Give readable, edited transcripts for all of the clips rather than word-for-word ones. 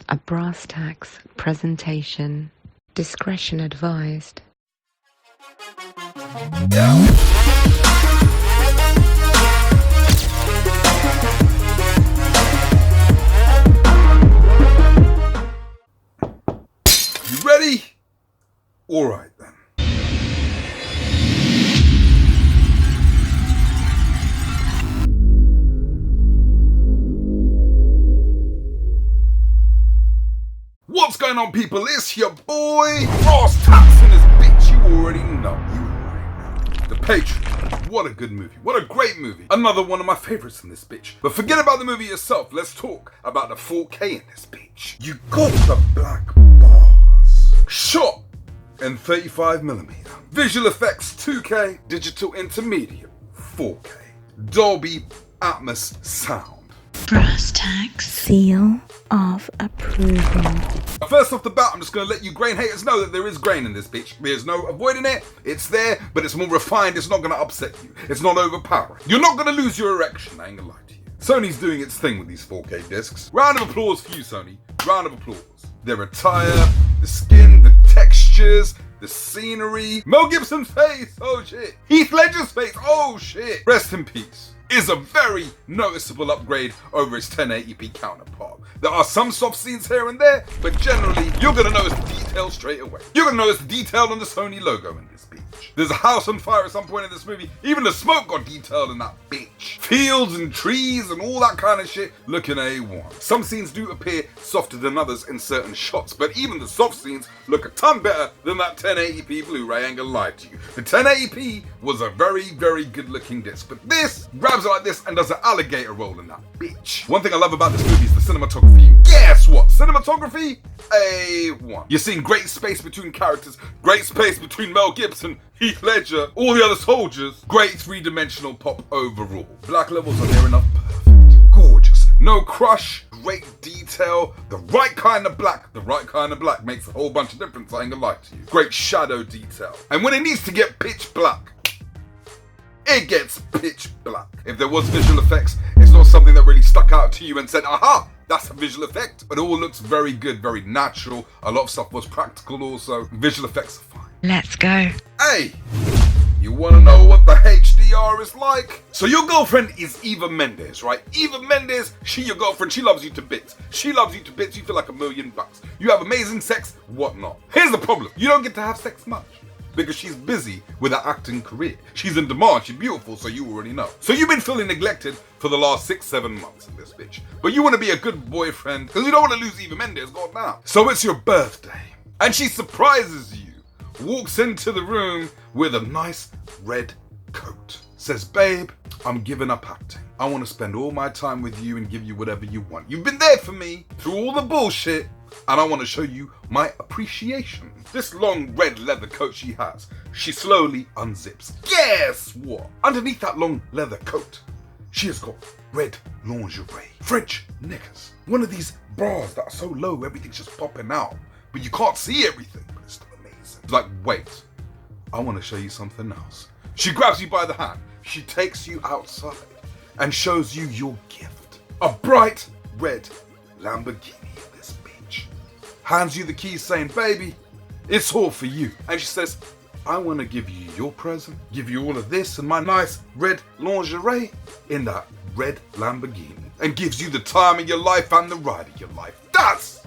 a brass tacks presentation. Discretion advised. You ready? Alright then. What's going on, people? It's your boy Brass Tacks in this bitch. You already know. The Patriot. What a good movie. What a great movie. Another one of my favorites in this bitch. But forget about the movie itself. Let's talk about the 4K in this bitch. You got the black bars. Shot in 35mm. Visual effects 2K. Digital intermediate 4K. Dolby Atmos Sound. Brass tacks. Seal of approval. First off the bat, I'm just going to let you grain haters know that there is grain in this bitch. There's no avoiding it. It's there, but it's more refined. It's not going to upset you. It's not overpowering. You're not going to lose your erection. I ain't going to lie to you. Sony's doing its thing with these 4K discs. Round of applause for you, Sony. Round of applause. Their attire, the skin, the textures, the scenery. Mel Gibson's face. Oh, shit. Heath Ledger's face. Oh, shit. Rest in peace. Is a very noticeable upgrade over its 1080p counterpart. There are some soft scenes here and there, but generally, you're gonna notice the detail straight away. You're gonna notice the detail on the Sony logo in this bitch. There's a house on fire at some point in this movie. Even the smoke got detailed in that bitch. Fields and trees and all that kind of shit looking A1. Some scenes do appear softer than others in certain shots, but even the soft scenes look a ton better than that 1080p Blu-ray, ain't gonna lie to you. The 1080p was a very, very good looking disc, but this grabs it like this and does an alligator roll in that bitch. One thing I love about this movie is the cinematography. Guess what? Cinematography? A1. You're seeing great space between characters, great space between Mel Gibson, Heath Ledger, all the other soldiers. Great three-dimensional pop overall. Black levels are near enough perfect. Gorgeous. No crush. Great detail. The right kind of black. The right kind of black makes a whole bunch of difference, I ain't gonna lie to you. Great shadow detail. And when it needs to get pitch black, it gets pitch black. If there was visual effects, it's not something that really stuck out to you and said, aha, that's a visual effect. But it all looks very good, very natural. A lot of stuff was practical also. Visual effects are fine. Let's go. Hey, you wanna know what the HDR is like? So your girlfriend is Eva Mendes, right? Eva Mendes, she your girlfriend, she loves you to bits. She loves you to bits, you feel like $1 million. You have amazing sex, whatnot. Here's the problem, you don't get to have sex much. Because she's busy with her acting career. She's in demand, she's beautiful, so you already know. So you've been feeling neglected for the last 6-7 months in this bitch. But you want to be a good boyfriend, because you don't want to lose Eva Mendes, god damn. So it's your birthday, and she surprises you. Walks into the room with a nice red coat. Says, babe, I'm giving up acting. I want to spend all my time with you and give you whatever you want. You've been there for me through all the bullshit, and I want to show you my appreciation. This long red leather coat she has, she slowly unzips. Guess what? Underneath that long leather coat, she has got red lingerie, French knickers. One of these bras that are so low, everything's just popping out, but you can't see everything, but it's still amazing. It's like, wait, I want to show you something else. She grabs you by the hand, she takes you outside and shows you your gift. A bright red Lamborghini. Hands you the keys saying, baby, it's all for you. And she says, I want to give you your present, give you all of this and my nice red lingerie in that red Lamborghini. And gives you the time of your life and the ride of your life. That's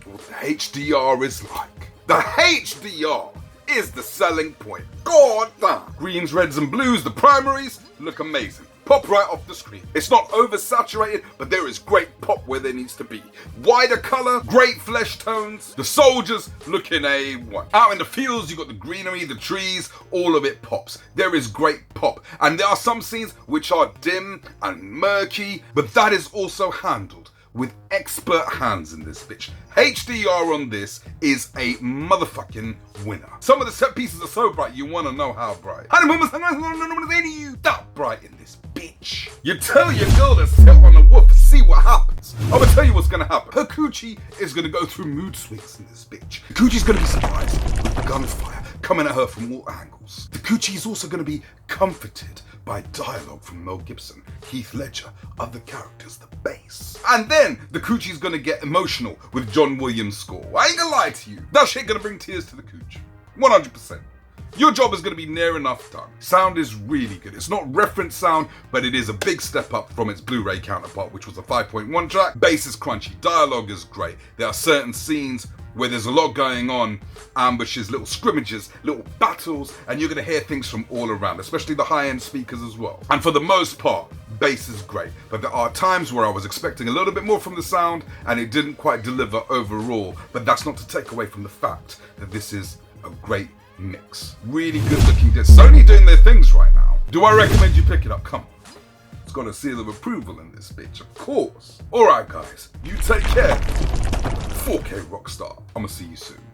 what the HDR is like. The HDR is the selling point. God damn. Greens, reds and blues, the primaries, look amazing. Pop right off the screen. It's not oversaturated, but there is great pop where there needs to be. Wider color, great flesh tones. The soldiers looking A1. Out in the fields, you got the greenery, the trees, all of it pops. There is great pop. And there are some scenes which are dim and murky, but that is also handled with expert hands in this bitch. HDR on this is a motherfucking winner. Some of the set pieces are so bright, you want to know how bright. That bright in this bitch. You tell your girl to sit on the woof, see what happens. I'm gonna tell you what's gonna happen. Her coochie is gonna go through mood swings in this bitch. The coocie's gonna be surprised with the gunfire coming at her from all angles. The coochie is also gonna be comforted by dialogue from Mel Gibson, Heath Ledger, other characters, the bass. And then the coochie's gonna get emotional with John Williams' score. I ain't gonna lie to you, that shit gonna bring tears to the cooch. 100%. Your job is going to be near enough done. Sound is really good. It's not reference sound, but it is a big step up from its Blu-ray counterpart, which was a 5.1 track. Bass is crunchy. Dialogue is great. There are certain scenes where there's a lot going on, ambushes, little scrimmages, little battles, and you're going to hear things from all around, especially the high-end speakers as well. And for the most part, bass is great, but there are times where I was expecting a little bit more from the sound, and it didn't quite deliver overall, but that's not to take away from the fact that this is a great mix. Really good looking disc. Sony doing their things right now. Do I recommend you pick it up? Come on. It's got a seal of approval in this bitch, of course. Alright guys, you take care. 4K Rockstar. I'ma see you soon.